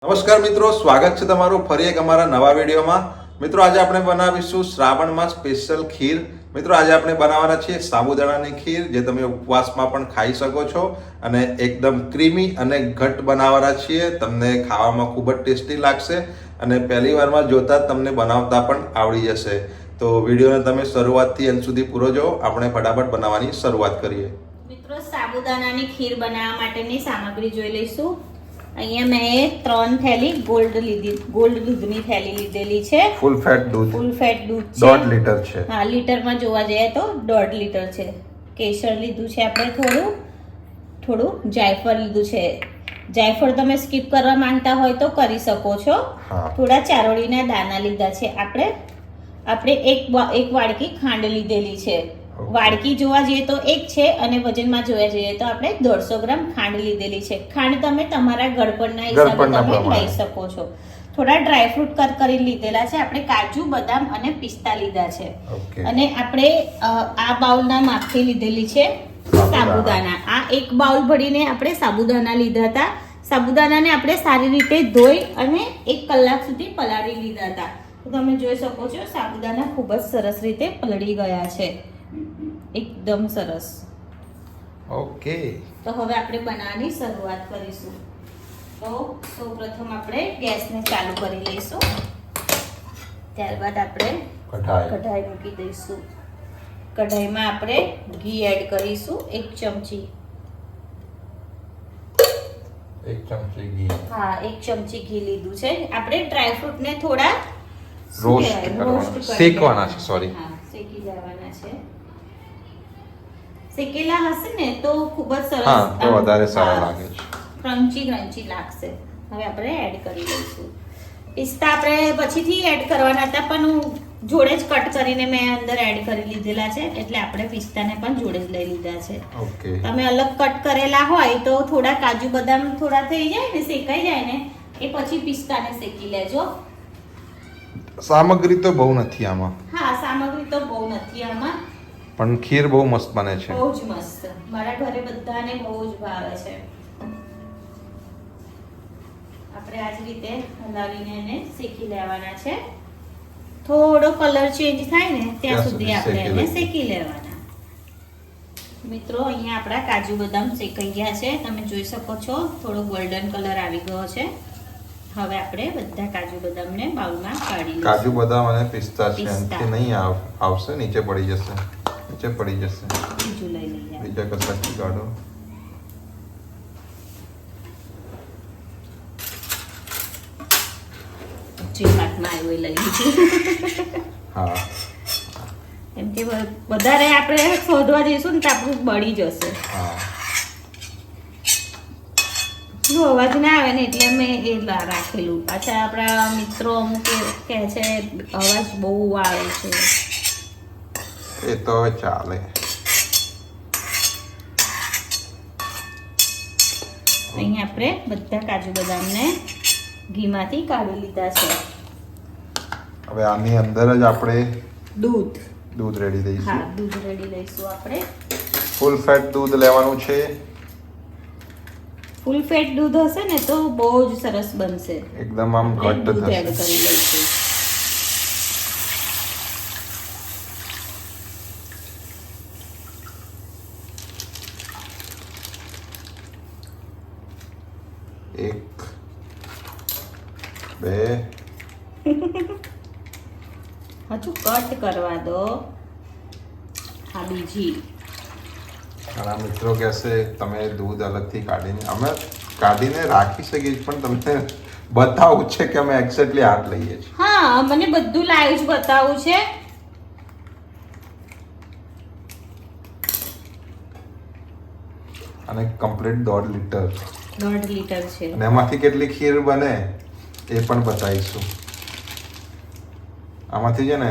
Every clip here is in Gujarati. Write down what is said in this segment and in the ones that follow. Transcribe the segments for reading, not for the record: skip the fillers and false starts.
નમસ્કાર મિત્રો, સ્વાગત છે તમારું ફરી એક અમારા નવા વિડીયોમાં। મિત્રો આજે આપણે બનાવીશું શ્રાવણમાં સ્પેશિયલ ખીર। મિત્રો આજે આપણે બનાવવાના છીએ સાબુદાણાની ખીર, જે તમે ઉપવાસમાં પણ ખાઈ શકો છો અને એકદમ ક્રીમી અને ઘટ બનાવવાના છીએ। તમને ખાવામાં ખૂબ જ ટેસ્ટી લાગશે અને પહેલી વારમાં જોતા જ તમને બનાવતા પણ આવડી જશે। તો વિડીયોને તમે શરૂઆતથી અંત સુધી પૂરો જો। આપણે ફટાફટ બનાવવાની શરૂઆત કરીએ। મિત્રો સાબુદાણાની ખીર બનાવવા માટેની સામગ્રી જોઈ લઈશું। અહીંયા મેં 3 થેલી ગોલ્ડ દૂધની થેલી લીધેલી છે। ફૂલ ફેટ દૂધ છે, 1.5 લીટર છે। હા, લીટરમાં જોવા જઈએ તો 1.5 લીટર છે। કેસર લીધું છે આપણે, થોડું જાયફળ લીધું છે। જાયફળ તમે સ્કીપ કરવા માંગતા હોય તો કરી શકો છો। થોડા ચારોળીના દાણા લીધા છે। આપણે એક વાડકી ખાંડ લીધેલી છે। વાડકી જોવા જઈએ તો એક છે અને વજનમાં જોવા જઈએ તો આપણે 150 ગ્રામ ખાંડ લીધેલી છે। ખાંડ તમે તમારા ગળપણના હિસાબે તમે લઈ શકો છો। થોડા ડ્રાયફ્રૂટ કટ કરી લીધેલા છે। આપણે કાજુ, બદામ અને પિસ્તા લીધા છે। અને આપણે આ બાઉલના માપથી લીધેલી છે સાબુદાણા। આ એક બાઉલ ભરીને આપણે સાબુદાણા લીધા હતા। સાબુદાણાને આપણે સારી રીતે ધોઈ અને 1 કલાક સુધી પલાળી લીધા હતા। તો તમે જોઈ શકો છો સાબુદાણા ખૂબ જ સરસ રીતે પલળી ગયા છે, એકદમ સરસ। ઓકે, તો હવે આપણે બનાવવાની શરૂઆત કરીશું। તો સૌપ્રથમ આપણે ગેસને ચાલુ કરી લઈશું। ત્યારબાદ આપણે કઢાઈ મૂકી દઈશું। કઢાઈમાં આપણે ઘી એડ કરીશું, 1 ચમચી। 1 ચમચી ઘી। હા, 1 ચમચી ઘી લીધું છે। આપણે ડ્રાયફ્રૂટને થોડા શેકવાના છે, સોરી, હા, શેકી લેવાના છે। શેકેલા હશે ને તો ખૂબ જ સરસ, હા, તો વધારે સારા લાગે છે, ક્રન્ચી લાગશે। હવે આપણે એડ કરી લઈશું પિસ્તા। આપણે પછીથી એડ કરવાના હતા પણ હું જોડે જ કટ કરીને મેં અંદર એડ કરી લીધેલા છે, એટલે આપણે પિસ્તાને પણ જોડે જ લઈ લીધા છે। ઓકે, તમે અલગ કટ કરેલા હોય તો થોડા કાજુ બદામ થોડા થઈ જાય ને, શેકાઈ જાય ને, એ પછી પિસ્તાને શેકી લેજો। સામગ્રી તો બહુ નથી આમાં। હા, સામગ્રી તો બહુ નથી આમાં, પણ ખીર બહુ મસ્ત બને છે, બહુ જ મસ્ત। મારા ઘરે બધાને બહુ જ ભાવે છે। આપણે આ જ રીતે હલાવીને એને શેકી લેવાના છે। થોડો કલર ચેન્જ થાય ને ત્યાં સુધી આપણે એને શેકી લેવાના। મિત્રો, અહીંયા આપણા કાજુ બદામ શેકાઈ ગયા છે, તમે જોઈ શકો છો, થોડો ગોલ્ડન કલર આવી ગયો છે। હવે આપણે બધા કાજુ બદામને બાઉલમાં કાઢી લઈશું। કાજુ બદામ અને પિસ્તા છે, એનાથી નહીં આવશે, નીચે પડી જશે। બીજું લઈ લઈએ, બીજા કશાથી કાઢો। જે હાથમાં આવ્યું એ લઈ લીધું। હા, એમ કે વધારે આપણે શોધવા જઈશું ને તો આપણું બળી જશે। હા, જો અવાજ ના આવે ને એટલે મેં એ રાખેલું। પાછા આપણા મિત્રો અમુક કહે છે અવાજ બહુ આવે છે, એ તો હવે ચાલે। અહીંયા આપણે બધા કાજુ બદામને ઘીમાંથી કાઢી લીધા છે। હવે આની અંદર જ આપણે દૂધ રેડી દઈશું। હા, દૂધ રેડી લઈશું આપણે। ફૂલ ફેટ દૂધ લેવાનું છે। ફૂલ ફેટ દૂધ હશે ને તો બહુ જ સરસ બનશે, એકદમ આમ ઘટ્ટ દૂધ એડ થશે। કરી લઈશું। એક, બે, હજુ કટ કરવા દો। આ બીજી। ઘણા મિત્રો કહેશે તમે દૂધ અલગથી કાઢીને, અમે કાઢીને રાખી શકીએ છીએ, પણ તમને બતાવું છે કે અમે એક્ઝેક્ટલી આ જ લઈએ છીએ। હા, મને બધું લાઈવ જ બતાવવું છે। અને કમ્પ્લીટ 1.5 લીટર 1.5 લીટર છે, અને એમાંથી કેટલી ખીર બને એ પણ બતાવીશું। આમાંથી છે ને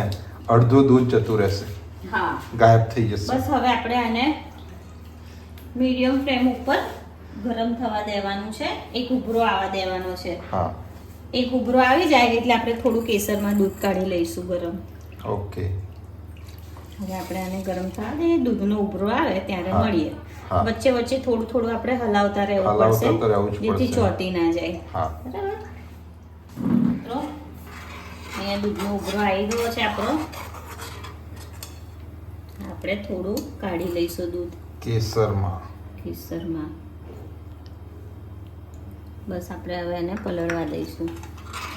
અડધું દૂધ જતું રહેશે, હા, ગાયબ થઈ જશે। બસ હવે આપણે આને મીડિયમ ફ્લેમ ઉપર ગરમ થવા દેવાનું છે, એક ઉભરો આવવા દેવાનો છે। હા, એક ઉભરો આવી જાય એટલે આપણે થોડું કેસરમાં દૂધ કાઢી લઈશું ગરમ। ઓકે, હવે આપણે આને ગરમ થવા દઈએ, દૂધનો ઉભરો આવે ત્યારે મળીએ। હા, વચ્ચે થોડું આપણે હલાવતા રહેવું પડશે, જેથી ચોટી ના જાય। બરાબર। અહીંયા દૂધનો ઉભરો આવી ગયો છે આપણો. આપણે થોડું કાઢી લઈશું દૂધ કેસરમાં. બસ આપણે હવે એને પલળવા દઈશું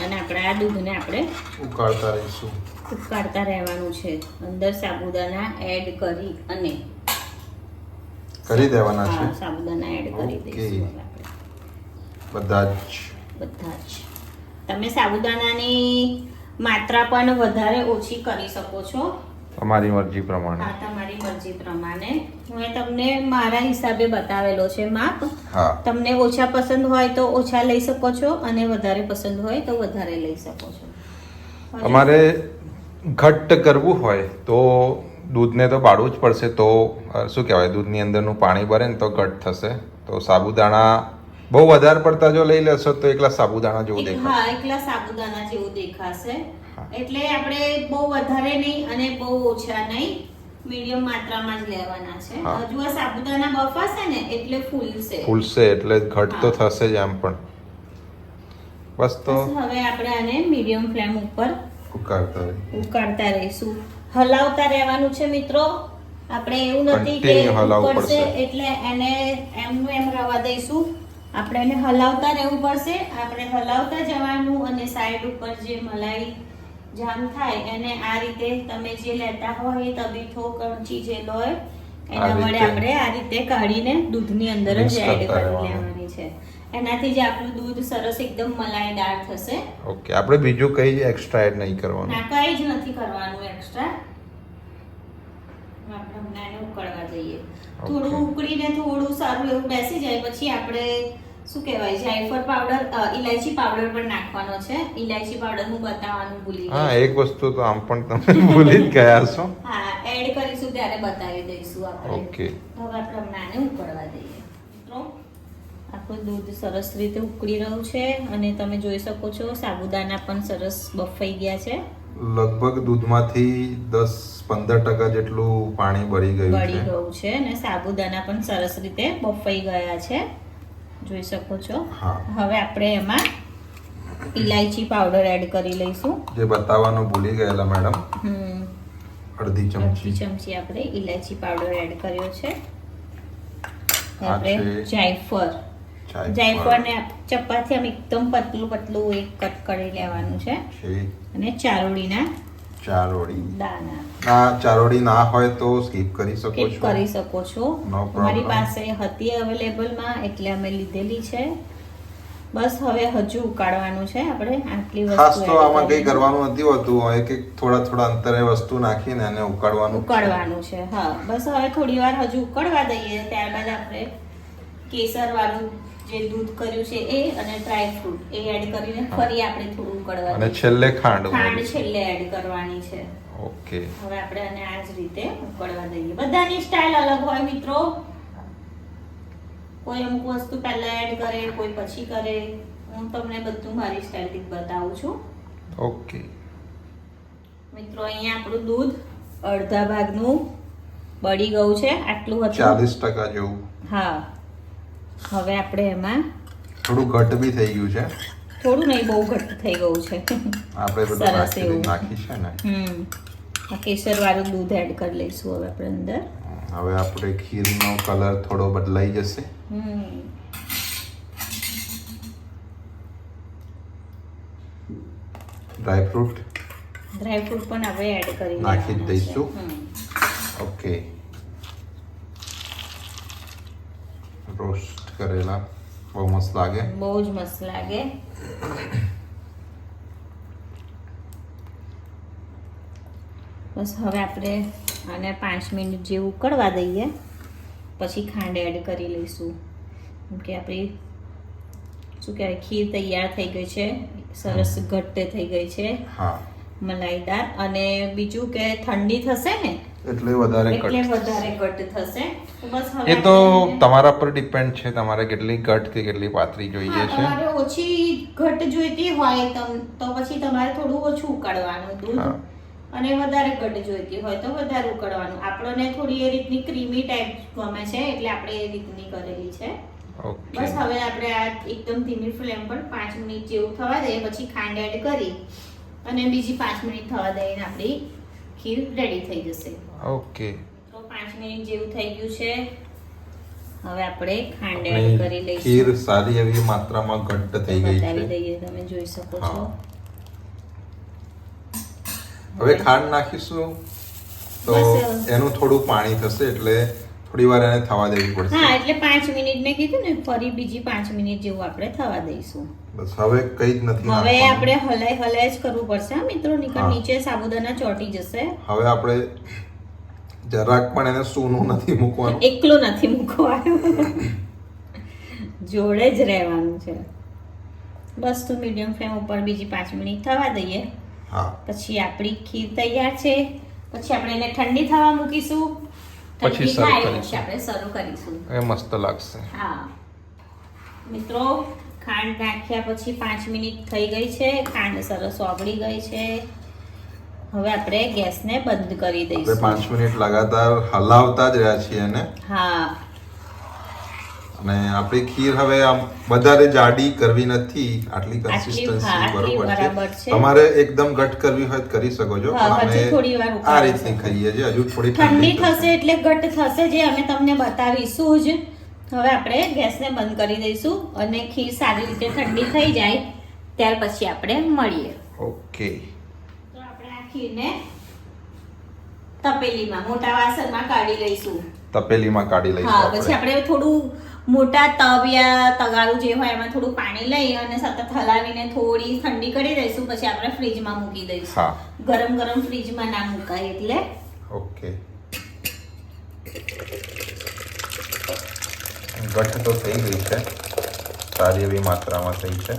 અને આપણે આ દૂધને આપણે ઉકાળતા રહેવાનું છે. અંદર સાબુદાણા એડ કરી દેવાના છે. સાબુદાણા એડ કરી દઈશું આપણે બધા જ. તમે સાબુદાણાની માત્રા પણ વધારે ઓછી કરી શકો છો તમારી મરજી પ્રમાણે. હા, તમારી મરજી પ્રમાણે. હું તમને મારા હિસાબે બતાવેલો છે માપ. તમને ઓછા પસંદ હોય તો ઓછા લઈ શકો છો અને વધારે પસંદ હોય તો વધારે લઈ શકો છો. અમારે ઘટ્ટ કરવું હોય તો દૂધને તો બાળવું જ પડશે. તો શું કહેવાય, દૂધની અંદરનું પાણી ભરે ને તો ઘટ્ટ થશે. તો સાબુદાણા બહુ વધારે પડતા જો લઈ લેશો તો એકલા સાબુદાણા જેવું દેખાશે. હા, એકલા સાબુદાણા જેવું દેખાશે. એટલે આપણે બહુ વધારે નહીં અને બહુ ઓછા નહીં, મીડિયમ માત્રામાં જ લેવાના છે. હજુ આ સાબુદાણા બફાશે ને એટલે ફૂલશે એટલે ઘટ તો થશે જ એમ પણ. બસ તો હવે આપણે આને મીડિયમ ફ્લેમ ઉપર ઉકાળતા રહીશું. હલાવતા રહેવાનું છે મિત્રો. આપણે એવું નથી કે ઉકળશે એટલે એને એમનું એમ રવા દઈશું. આપણે એને હલાવતા રહેવું પડશે. આપણે હલાવતા જવાનું અને સાઈડ ઉપર જે મલાઈ જામ થાય એને આ રીતે તમે જે લેતા હોય તબીથો કણચી જે લો એના વડે આપણે આ રીતે કાઢીને દૂધની અંદર જ એડ કરી લેવાની છે. એનાથી જ આપણું દૂધ સરસ એકદમ મલાઈદાર થશે. ઓકે, આપણે બીજું કઈ એક્સ્ટ્રા એડ નહીં કરવાનું. ના, કઈ જ નથી કરવાનું એક્સ્ટ્રા. આપણે હમણાં એને ઉકળવા દઈએ. થોડું ઉકળીને થોડું સારું એવું બેસી જાય પછી આપણે શું કહેવાય જાયફળ પાવડર, ઇલાયચી પાવડર પણ નાખવાનો છે. ઇલાયચી પાવડર હું બતાવવાનું ભૂલી ગઈ. હા, એક વસ્તુ તો આમ પણ તમે ભૂલી જ ગયા છો. હા, એડ કરીશું ત્યારે બતાવી દઈશું આપણે. ઓકે, હવે આપણે હમણાં આને ઉકળવા દઈએ. તો આપણું દૂધ સરસ રીતે ઉકળી રહ્યું છે અને તમે જોઈ શકો છો સાબુદાણા પણ સરસ બફાઈ ગયા છે. લગભગ દૂધમાંથી 10-15% જેટલું પાણી બળી ગયું છે અને સાબુદાણા પણ સરસ રીતે બફાઈ ગયા છે, જોઈ શકો છો. હવે આપણે એમાં ઇલાયચી પાવડર એડ કરી લઈશું. જે બતાવવાનું ભૂલી ગયેલા મેડમ. અડધી ચમચી આપણે ઇલાયચી પાવડર એડ કર્યો છે. આપણે જાયફળને ચપાતી આમ એકદમ પતલું એક કટ કરી લેવાનું છે. અને ચારોડી દાણા. ચારોડી ના હોય તો સ્કીપ કરી શકો છો. મારી પાસે હતી અવેલેબલમાં એટલે અમે લીધેલી છે. બસ હવે હજુ ઉકાળવાનું છે આપણે આટલી વસ્તુ. ખાસ તો આમાં કઈ કરવાનું નથી હોતું, એક થોડા અંતરે વસ્તુ નાખીને એને ઉકાળવાનું છે. હા, બસ હવે થોડી વાર હજુ ઉકળવા દઈએ. ત્યારબાદ આપણે કેસર વાળું જે દૂધ કર્યું છે એ અને ડ્રાય ફ્રૂટ એ એડ કરીને ફરી આપણે થોડું ઉકળવા અને છેલ્લે ખાંડ છેલ્લે એડ કરવાની છે. ઓકે, હવે આપણે આને આ જ રીતે ઉકળવા દઈએ. બધાની સ્ટાઈલ અલગ હોય મિત્રો. કોઈ અમુક વસ્તુ પહેલા એડ કરે, કોઈ પછી કરે. હું તમને બધું મારી સ્ટાઈલથી બતાવું છું. ઓકે મિત્રો, અહીંયા આપણું દૂધ અડધા ભાગનું બળી ગયું છે. આટલું હતું 40% જેવું. હા, હવે આપણે એમાં થોડું ઘટ બી થઈ ગયું છે. થોડું નહીં, બહુ ઘટ થઈ ગયું છે. આપણે બધું નાખી છે ને. આ કેસર વાળું દૂધ એડ કરી લઈશું હવે આપણે અંદર. હવે આપણે ખીરનો કલર થોડો બદલાઈ જશે. ડ્રાય ફ્રૂટ પણ હવે એડ કરી નાખી દઈશું. ઓકે, રોસ્ટ કરેલા બહુ મસ્ત લાગે. બહુ જ મસ્ત લાગે. બસ હવે આપણે આને 5 મિનિટ જેવું ઉકળવા દઈએ પછી ખાંડ એડ કરી લઈશું. કેમ કે આપણી શું કહેવાય ખીર તૈયાર થઈ ગઈ છે. સરસ ઘટ્ટ થઈ ગઈ છે, મલાઈદાર. અને બીજું કે ઠંડી થશે ને એટલે વધારે ઘટ્ટ થશે. બસ હવે એ તો તમારા પર ડિપેન્ડ છે, તમારે કેટલી ઘટ્ટ કે કેટલી પાતળી જોઈએ છે. તમારે ઓછી ઘટ્ટ જોઈતી હોય તો પછી તમારે થોડું ઓછું ઉકાળવાનું દૂધ, અને વધારે ઘટ્ટ જોઈતી હોય તો વધારે ઉકાળવાનું. આપણને થોડી એ રીતની ક્રીમી ટાઈપ ગમે છે એટલે આપણે એ રીતની કરેલી છે. બસ હવે આપણે આ એકદમ ધીમી ફ્લેમ પર 5 મિનિટ જેવું થવા દઈએ પછી ખાંડ એડ કરી અને બીજી 5 મિનિટ થવા દઈને આપણી ખીર રેડી થઈ જશે. ઓકે, તો 5 મિનિટ જેવું થઈ ગયું છે. હવે આપણે ખાંડ એડ કરી લઈશું. ખીર સારી એવી માત્રામાં ઘટ્ટ થઈ ગઈ બતાવી છે. દઈએ, તમે જોઈ શકો છો. હવે ખાંડ નાખીશું તો બસ. એનું થોડું પાણી થશે એટલે થોડી વાર એને થવા દેવી પડશે. હા, એટલે 5 મિનિટ મેં કીધું ને, ફરી બીજી 5 મિનિટ જેવું આપણે થવા દઈશું. બસ હવે કઈ જ નથી હવે નાખવાનું. આપણે હલાય જ કરવું પડશે હા મિત્રો, નહીંતર હા. નીચે સાબુદાના ચોંટી જશે. હવે આપણે જરાક પણ એને સૂનું નથી મૂકવાનું. એકલો નથી મૂકવાનું, જોડે જ રહેવાનું છે. બસ તો મીડિયમ ફ્લેમ ઉપર બીજી 5 મિનિટ થવા દઈએ. હા, પછી આપણી ખીર તૈયાર છે. પછી આપણે એને ઠંડી થવા મૂકીશું. પછી ઠંડી સર્વ થાય કરીશું. પછી આપણે સર્વ કરીશું. એ મસ્ત લાગશે. હા મિત્રો, ખાંડ નાખ્યા પછી 5 મિનિટ થઈ ગઈ છે. ખાંડ સરસ ઓગળી ગઈ છે. હવે આપણે ગેસને બંધ કરી આપણે દઈશું. 5 મિનિટ લગાતાર હલાવતા જ રહ્યા છીએ એને. હા, અને આપણી ખીર હવે આમ વધારે જાડી કરવી નથી, આટલી હા, કન્સિસ્ટન્સી આટલી બરોબર બરાબર છે. છે. તમારે એકદમ ઘટ કરવી હોય તો કરી શકો છો. હા, પણ હજુ અમે થોડી વાર આ ઉકાળી રીતની શકો. ખાઈએ છીએ. હજુ થોડી ઠંડી થશે એટલે ઘટ થશે, જે અમે તમને બતાવીશું જ. હવે આપણે ગેસને બંધ કરી દઈશું અને ખીર સારી રીતે ઠંડી થઈ જાય ત્યાર પછી આપણે મળીએ. ઓકે, તો આપણે આ ખીરને તપેલીમાં, મોટા વાસણમાં કાઢી લઈશું. તપેલીમાં કાઢી લઈશું હા, પછી આપણે. આપણે થોડું મોટા તવ યા તગારું જે હોય એમાં થોડું પાણી લઈ અને સતત હલાવીને થોડી ઠંડી કરી દઈશું. પછી આપણે ફ્રીજમાં મૂકી દઈશું. હા, ગરમ ગરમ ફ્રીજમાં ના મુકાય એટલે. ઓકે. ઘટ તો થઈ ગઈ છે, સારી એવી માત્રામાં થઈ છે.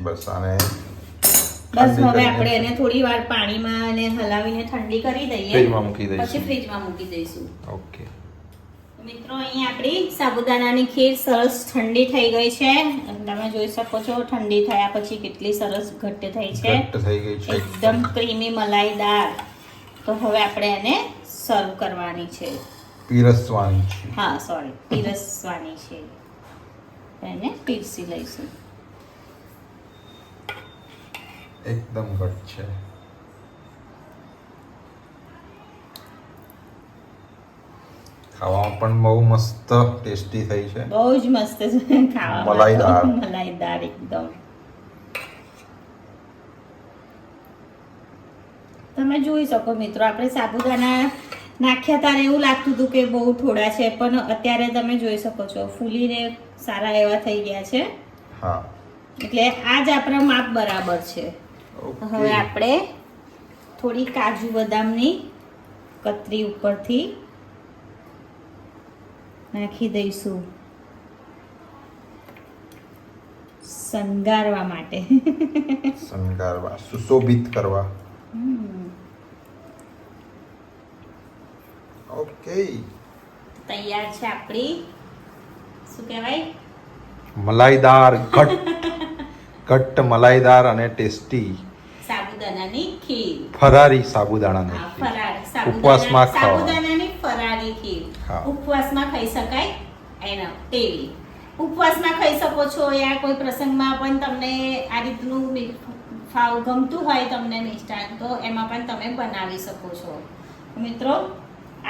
બસ આને બસ હવે આપણે એને થોડી વાર પાણીમાં અને હલાવીને ઠંડી કરી દઈએ. ફ્રીજમાં મૂકી દઈશું. પછી ફ્રીજમાં મૂકી દઈશું. ઓકે, મિત્રો, અહીં આપણી સાબુદાનાની ખીર સરસ ઠંડી થઈ ગઈ છે. તમે જોઈ શકો છો ઠંડી થયા પછી કેટલી સરસ ઘટ્ટ થઈ છે. ઘટ્ટ થઈ ગઈ છે એકદમ ક્રીમી મલાઈદાર. તો હવે આપણે એને સર્વ કરવાની છે. પીરસવાની છે. હા, સોરી, પીરસવાની છે. એને પીરસી લઈશું. એકદમ ઘટ છે. ખાવામાં પણ બહુ મસ્ત ટેસ્ટી થઈ છે. બહુ જ મસ્ત છે ખાવામાં. મલાઈદાર. મલાઈદાર એકદમ. તમે જોઈ શકો મિત્રો, આપણે સાબુદાના નાખ્યા ત્યારે એવું લાગતું હતું કે બહુ થોડા છે, પણ અત્યારે તમે જોઈ શકો છો ફૂલીને સારા એવા થઈ ગયા છે. હા, એટલે આ જ આપણા માપ બરાબર છે. તો હવે આપણે થોડી કાજુ બદામની કતરી ઉપરથી નાખી દઈશું શણગારવા માટે. શણગારવા, સુશોભિત કરવા. ઓકે, તૈયાર છે આપણી, શું કહેવાય, મલાઈદાર ઘટ્ટ મલાઈદાર અને ટેસ્ટી સાબુદાનાની ખીર. ફરારી સાબુદાણાની હા, ખીર. ફરાળી ઉપવાસમાં ખાવા. સાબુદાનાની ફરાળી ખીર. હા. ઉપવાસમાં ખાઈ શકાય એના તેવી. ઉપવાસમાં ખાઈ શકો છો, યા કોઈ પ્રસંગમાં પણ તમને આ રીતનું ફાવ ગમતું હોય તમને મિષ્ટાન, તો એમાં પણ તમે બનાવી શકો છો. મિત્રો,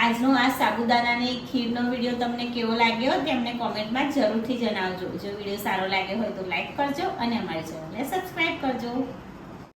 આજનો આ સાબુદાનાની ખીરનો વિડીયો તમને કેવો લાગ્યો તે અમને કોમેન્ટમાં જરૂરથી જણાવજો. જો વિડીયો સારો લાગ્યો હોય તો લાઈક કરજો અને અમારી ચેનલને સબસ્ક્રાઇબ કરજો.